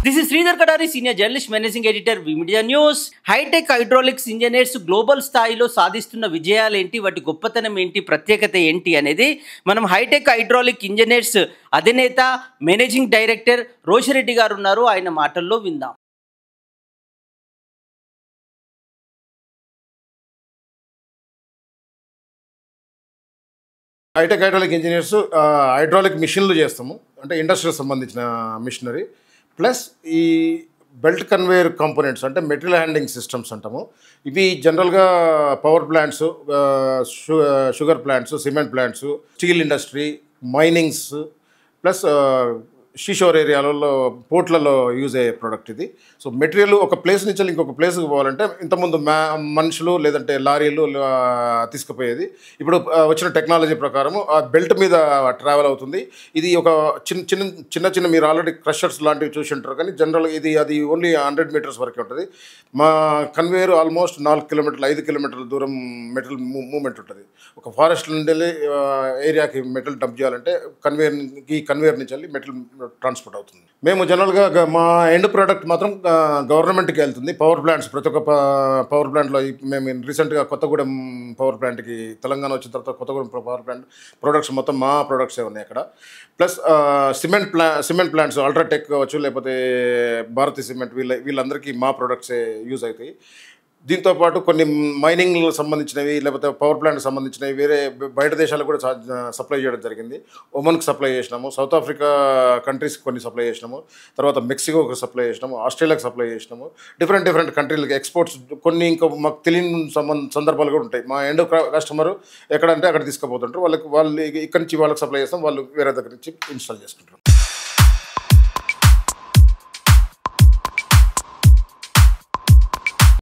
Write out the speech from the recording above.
This is Sridhar Kadari, Senior Journalist, Managing Editor, VMedia News. Hitech hydraulics engineers global స్థాయిలో సాధిస్తున్న విజయాలు ఏంటి, వాటి గొప్పతనం ఏంటి, ప్రత్యేకత ఏంటి అనేది మనం హైటెక్ హైడ్రాలిక్ ఇంజనీర్స్ అధినేత మేనేజింగ్ డైరెక్టర్ రోషిరెడ్డి గారు ఉన్నారు, ఆయన మాటల్లో విందాం. హైటెక్ హైడ్రాలిక్ ఇంజనీర్స్ హైడ్రాలిక్ మిషన్లు చేస్తాము, అంటే ఇండస్ట్రీకి సంబంధించిన మిషనరీ ప్లస్ ఈ బెల్ట్ కన్వేయర్ కాంపోనెంట్స్ అంటే మెటీరియల్ హ్యాండ్లింగ్ సిస్టమ్స్ అంటాము. ఇవి జనరల్గా power plants, sugar plants, cement plants, steel industry, minings plus seashore ఏరియాలలో పోర్ట్లలో యూజ్ అయ్యే ప్రోడక్ట్ ఇది. సో మెటీరియల్ ఒక ప్లేస్ నుంచి ఇంకొక ప్లేస్కి పోవాలంటే ఇంతకుముందు మనుషులు లేదంటే లారీలు తీసుకుపోయేది. ఇప్పుడు వచ్చిన టెక్నాలజీ ప్రకారం ఆ బెల్ట్ మీద ట్రావెల్ అవుతుంది. ఇది ఒక చిన్న మీరు ఆల్రెడీ క్రషర్స్ లాంటివి చూసి ఉంటారు, కానీ జనరల్గా అది ఓన్లీ 100 మీటర్స్ వరకే ఉంటుంది. మా కన్వేయర్ ఆల్మోస్ట్ 4 కిలోమీటర్లు 5 కిలోమీటర్ల దూరం మెటీరియల్ మూమెంట్ ఉంటుంది. ఒక ఫారెస్ట్ నుండి ఏరియాకి మెటీరియల్ డంప్ చేయాలంటే కన్వేయర్ నుంచి వెళ్ళి మెటీరియల్ ట్రాన్స్పోర్ట్ అవుతుంది. మేము జనరల్గా మా ఎండ్ ప్రోడక్ట్ మాత్రం గవర్నమెంట్కి వెళ్తుంది. పవర్ ప్లాంట్స్, ప్రతి ఒక్క పవర్ ప్లాంట్లో మేము రీసెంట్గా కొత్తగూడెం పవర్ ప్లాంట్కి తెలంగాణ వచ్చిన తర్వాత కొత్తగూడెం పవర్ ప్లాంట్ ప్రొడక్ట్స్ మొత్తం మా ప్రొడక్ట్సే ఉన్నాయి అక్కడ. ప్లస్ సిమెంట్ ప్లాంట్స్ అల్ట్రాటెక్ కావచ్చు, లేకపోతే భారతీ సిమెంట్, వీళ్ళందరికీ మా ప్రొడక్ట్సే యూజ్ అవుతాయి. దీంతోపాటు కొన్ని మైనింగ్ సంబంధించినవి లేకపోతే పవర్ ప్లాంట్కి సంబంధించినవి వేరే బయట దేశాలకు కూడా సప్లై చేయడం జరిగింది. ఒమన్కి సప్లై చేసినాము, సౌత్ ఆఫ్రికా కంట్రీస్కి కొన్ని సప్లై చేసినాము, తర్వాత మెక్సికోకి సప్లై చేసినాము, ఆస్ట్రేలియాకి సప్లై చేసినాము. డిఫరెంట్ కంట్రీలకి ఎక్స్పోర్ట్స్ కొన్ని ఇంకా మాకు తెలియని సందర్భాలు కూడా ఉంటాయి. మా ఎండ్ కస్టమర్ ఎక్కడంటే అక్కడ తీసుకుపోతుంటారు, వాళ్ళు ఇక్కడి నుంచి వాళ్ళకి సప్లై చేస్తాం, వాళ్ళు వేరే దగ్గర నుంచి ఇన్స్టాల్ చేసుకుంటారు.